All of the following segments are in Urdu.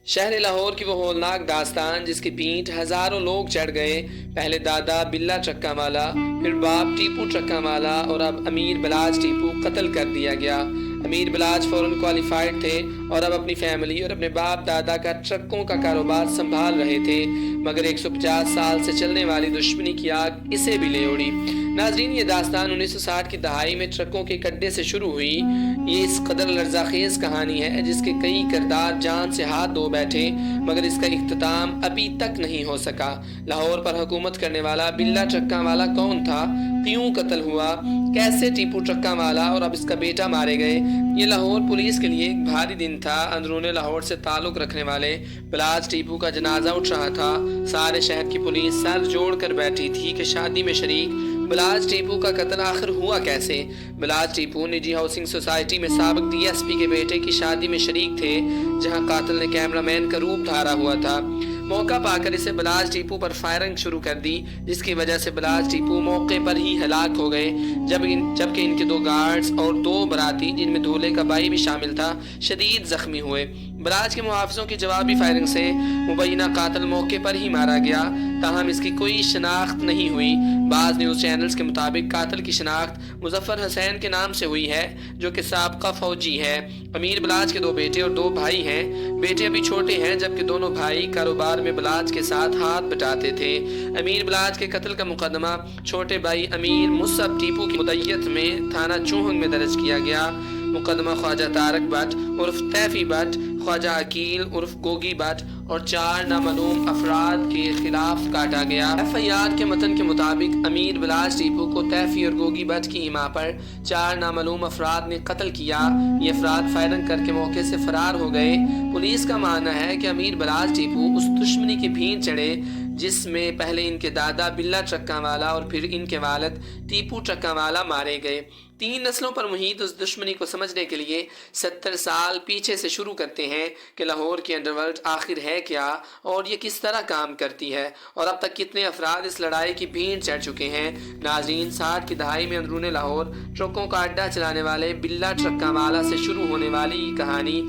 شہر لاہور کی وہ ہولناک داستان جس کی پیٹھ ہزاروں لوگ چڑھ گئے، پہلے دادا بلا چکا والا، پھر باپ ٹیپو چکا والا اور اب امیر بلاج ٹیپو قتل کر دیا گیا۔ امیر بلاج فوراً کوالیفائڈ تھے اور اب اپنی فیملی اور اپنے باپ دادا کا ٹرکوں کا کاروبار سنبھال رہے تھے، مگر 150 سال سے چلنے والی دشمنی کی آگ اسے بھی لے اڑی۔ ناظرین، یہ داستان 1960 کی دہائی میں ٹرکوں کے کڈے سے شروع ہوئی۔ یہ اس قدر لرزاخیز کہانی ہے جس کے کئی کردار جان سے ہاتھ دھو بیٹھے، مگر اس کا اختتام ابھی تک نہیں ہو سکا۔ لاہور پر حکومت کرنے والا بلا چکا والا کون تھا؟ کیوں قتل ہوا؟ کیسے ٹیپو چکا والا اور اب اس کا بیٹا مارے گئے؟ یہ لاہور پولیس کے لیے ایک بھاری دن تھا۔ اندرون لاہور سے تعلق رکھنے والے بلاج ٹیپو کا جنازہ اٹھ رہا تھا۔ سارے شہر کی پولیس سر جوڑ کر بیٹھی تھی کہ شادی میں شریک بلاج ٹیپو کا قتل آخر ہوا کیسے؟ بلاج ٹیپو نجی ہاؤسنگ سوسائٹی میں سابق ڈی ایس پی کے بیٹے کی شادی میں شریک تھے، جہاں قاتل نے کیمرہ مین کا روپ دھارا ہوا تھا۔ موقع پا کر اسے بلاج ٹیپو پر فائرنگ شروع کر دی، جس کی وجہ سے بلاج ٹیپو موقع پر ہی ہلاک ہو گئے، جبکہ ان کے 2 گارڈز اور 2 براتی جن میں دھولے کا بھائی بھی شامل تھا شدید زخمی ہوئے۔ بلاج کے محافظوں کی جوابی فائرنگ سے مبینہ قاتل موقع پر ہی مارا گیا، تاہم اس کی کوئی شناخت نہیں ہوئی۔ بعض نیوز چینلز کے مطابق قاتل کی شناخت مظفر حسین کے نام سے ہوئی ہے، جو کہ سابقہ فوجی ہے۔ امیر بلاج کے 2 بیٹے اور 2 بھائی ہیں۔ بیٹے ابھی چھوٹے ہیں، جبکہ دونوں بھائی کاروبار میں بلاج کے ساتھ ہاتھ بٹاتے تھے۔ امیر بلاج کے قتل کا مقدمہ چھوٹے بھائی امیر مصعب ٹیپو کی مدیت میں تھانہ چوہنگ میں درج کیا گیا۔ مقدمہ خواجہ طارق بٹ عرف تیفی بٹ، خواجہ عقیل عرف گوگی بٹ اور 4 نامعلوم افراد کے خلاف کاٹا گیا۔ ایف آئی آر کے متن کے مطابق امیر بلاج ٹیپو کو تیفی اور گوگی بٹ کی حمایت پر 4 نامعلوم افراد نے قتل کیا۔ یہ افراد فائرنگ کر کے موقع سے فرار ہو گئے۔ پولیس کا ماننا ہے کہ امیر بلاج ٹیپو اس دشمنی کی بھینٹ چڑھے جس میں پہلے ان کے دادا بلا چکا والا اور پھر ان کے والد ٹیپو چکا والا مارے گئے۔ 3 نسلوں پر محیط اس دشمنی کو سمجھنے کے لیے 70 سال پیچھے سے شروع کرتے ہیں کہ لاہور کی انڈرورلڈ آخر ہے کیا اور یہ کس طرح کام کرتی ہے، اور اب تک کتنے افراد اس لڑائی کی بھینٹ چڑھ چکے ہیں۔ ناظرین، 60 کی دہائی میں اندرون لاہور ٹرکوں کا اڈا چلانے والے بلا چکا والا سے شروع ہونے والی یہ کہانی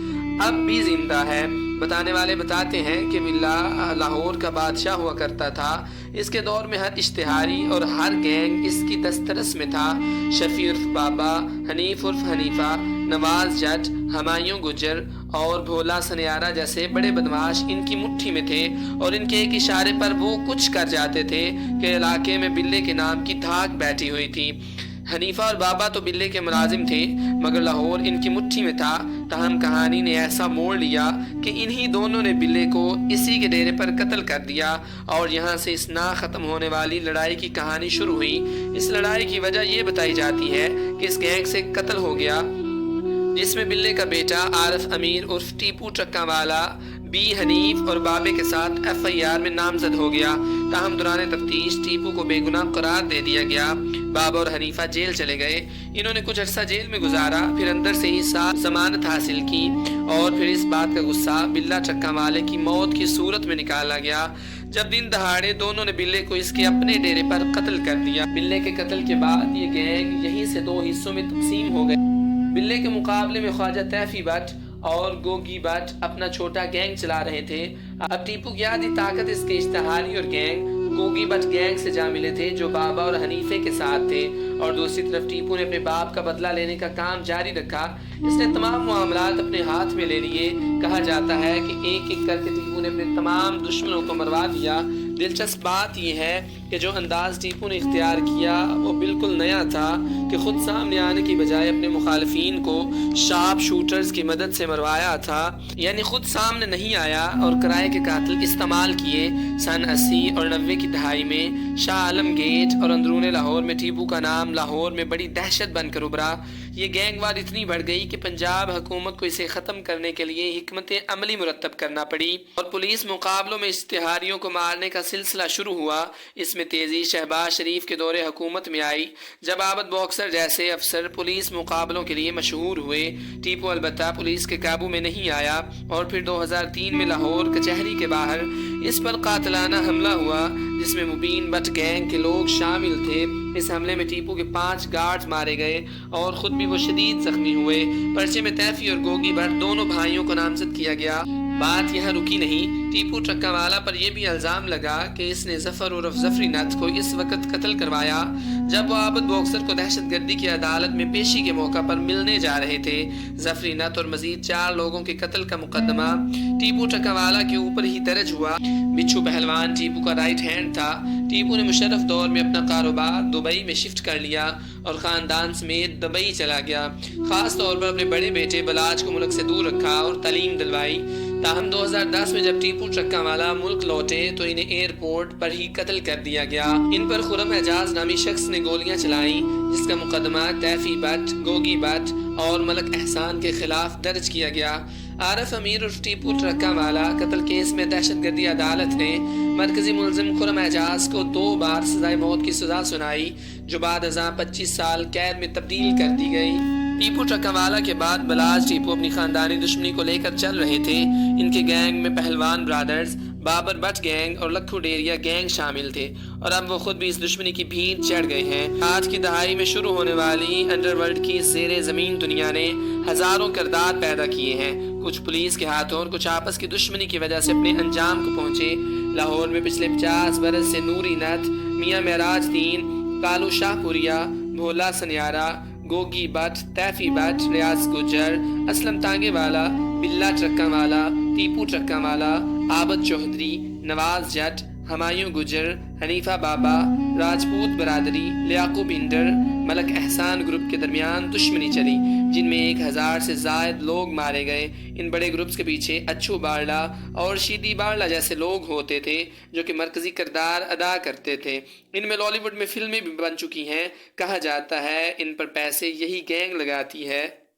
اب بھی زندہ ہے۔ بتانے والے بتاتے ہیں کہ بلا لاہور کا بادشاہ ہوا کرتا تھا۔ اس کے دور میں ہر اشتہاری اور ہر گینگ اس کی دسترس میں تھا۔ شفیع عرف بابا، حنیف عرف حنیفہ، نواز جٹ، ہمایوں گجر اور بھولا سنیارا جیسے بڑے بدماش ان کی مٹھی میں تھے، اور ان کے ایک اشارے پر وہ کچھ کر جاتے تھے کہ علاقے میں بلے کے نام کی دھاک بیٹھی ہوئی تھی۔ حنیفہ اور بابا تو بلے کے ملازم تھے، مگر لاہور ان کی مٹھی میں تھا۔ تاہم کہانی نے ایسا موڑ لیا کہ انہی دونوں نے بلے کو اسی کے ڈیرے پر قتل کر دیا، اور یہاں سے اس نہ ختم ہونے والی لڑائی کی کہانی شروع ہوئی۔ اس لڑائی کی وجہ یہ بتائی جاتی ہے کہ اس گینگ سے قتل ہو گیا، جس میں بلے کا بیٹا عارف امیر عرف ٹیپو چکا والا بی حنیف اور بابے کے ساتھ ایف آئی آر میں نامزد ہو گیا۔ تاہم دوران تفتیش ٹیپو کو بے گناہ قرار دے دیا گیا۔ بابا اور حنیفہ جیل چلے گئے۔ انہوں نے کچھ عرصہ جیل میں گزارا، پھر اندر سے ہی ضمانت حاصل کی، اور پھر اس بات کا غصہ بلا چکا والے کی موت کی صورت میں نکالا گیا، جب دن دہاڑے دونوں نے بلے کو اس کے اپنے ڈیرے پر قتل کر دیا۔ بلے کے قتل کے بعد یہ گینگ یہیں سے 2 حصوں میں تقسیم ہو گئے۔ بلے کے مقابلے میں خواجہ تیفی بٹ اور گوگی بٹ اپنا چھوٹا گینگ چلا رہے تھے۔ اب ٹیپو کی آدھی طاقت اس کے اشتہاری اور گینگ گوگی بٹ گینگ سے جا ملے تھے، جو بابا اور حنیفے کے ساتھ تھے، اور دوسری طرف ٹیپو نے اپنے باپ کا بدلہ لینے کا کام جاری رکھا۔ اس نے تمام معاملات اپنے ہاتھ میں لے لیے۔ کہا جاتا ہے کہ ایک ایک کر کے ٹیپو نے اپنے تمام دشمنوں کو مروا دیا۔ دلچسپ بات یہ ہے کہ جو انداز ٹیپو نے اختیار کیا وہ بالکل نیا تھا کہ خود سامنے آنے کی بجائے اپنے مخالفین کو شارپ شوٹرز کی مدد سے مروایا تھا، یعنی خود سامنے نہیں آیا اور کرائے کے قاتل استعمال کیے۔ سن 80 اور 90 کی دہائی میں شاہ عالم گیٹ اور اندرون لاہور میں ٹیپو کا نام لاہور میں بڑی دہشت بن کر ابھرا۔ یہ گینگ وار اتنی بڑھ گئی کہ پنجاب حکومت کو اسے ختم کرنے کے لیے حکمت عملی مرتب کرنا پڑی، اور پولیس مقابلوں میں اشتہاریوں کو مارنے کا سلسلہ شروع ہوا۔ اس میں تیزی شہباز شریف کے دور حکومت میں آئی، جب عابد باکسر جیسے افسر پولیس مقابلوں کے لیے مشہور ہوئے۔ ٹیپو البتہ پولیس کے قابو میں نہیں آیا، اور پھر 2003 میں لاہور کچہری کے باہر اس پر قاتلانہ حملہ ہوا، جس میں مبین بٹ گینگ کے لوگ شامل تھے۔ اس حملے میں ٹیپو کے 5 گارڈز مارے گئے اور خود بھی وہ شدید زخمی ہوئے۔ پرچے میں تیفی اور گوگی بٹ دونوں بھائیوں کو نامزد کیا گیا۔ بات یہاں رکی نہیں، ٹیپو چکا والا پر یہ بھی الزام لگا کہ اس نے ظفر عرف ظفری نتھ کو اس وقت قتل کروایا جب وہ عابد باکسر کو دہشت گردی کی عدالت میں پیشی کے موقع پر ملنے جا رہے تھے۔ ظفری نتھ اور مزید 4 لوگوں کے قتل کا مقدمہ ٹیپو چکا والا کے اوپر ہی درج ہوا۔ بچھو پہلوان ٹیپو کا رائٹ ہینڈ تھا۔ ٹیپو نے مشرف دور میں اپنا کاروبار دبئی میں شفٹ کر لیا اور خاندان سمیت دبئی چلا گیا۔ خاص طور پر اپنے بڑے بیٹے بلاج کو ملک سے دور رکھا اور تعلیم دلوائی۔ تاہم 2010 میں جب ٹیپو چکا والا ملک لوٹے تو انہیں ایئرپورٹ پر ہی قتل کر دیا گیا۔ ان پر خرم اعجاز نامی شخص نے گولیاں چلائیں جس کا مقدمہ تیفی بٹ، گوگی بٹ اور ملک احسان کے خلاف درج کیا گیا۔ عارف امیر اور ٹیپو چکا والا قتل کیس میں دہشت گردی عدالت نے مرکزی ملزم خرم اعجاز کو 2 بار سزائے موت کی سزا سنائی جو بعد ازاں 25 سال قید میں تبدیل کر دی گئی۔ ٹیپو چکا والا کے بعد بلاج ٹیپو اپنی خاندانی دشمنی کو لے کر چل رہے تھے۔ ان کے گینگ میں پہلوان برادرز، بابر بٹ گینگ اور لکھو ڈیریا گینگ شامل تھے اور اب وہ خود بھی اس دشمنی کی بھینٹ چڑھ گئے ہیں۔ آج کی دہائی میں شروع ہونے والی انڈر ورلڈ کی زیر زمین دنیا نے ہزاروں کردار پیدا کیے ہیں، کچھ پولیس کے ہاتھوں اور کچھ آپس کی دشمنی کی وجہ سے اپنے انجام کو پہنچے۔ لاہور میں پچھلے 50 برس سے نوری نتھ، میاں معراج دین، کالو شاہ پوریا، بھولا سنیارا، گوگی بٹ، تیفی بٹ، ریاض گجر، اسلم تانگے والا، بلا چکا والا، ٹیپو چکا والا، عابد چوہدری، نواز جٹ، ہمایوں گجر، حنیفہ بابا، راجپوت برادری، لیاقو بھنڈر، ملک احسان گروپ کے درمیان دشمنی چلی جن میں 1000 سے زائد لوگ مارے گئے۔ ان بڑے گروپس کے پیچھے اچھو بارلا اور شیدی بارلا جیسے لوگ ہوتے تھے جو کہ مرکزی کردار ادا کرتے تھے۔ ان میں لالی ووڈ میں فلمیں بھی بن چکی ہیں۔ کہا جاتا ہے ان پر پیسے یہی گینگ لگاتی ہے۔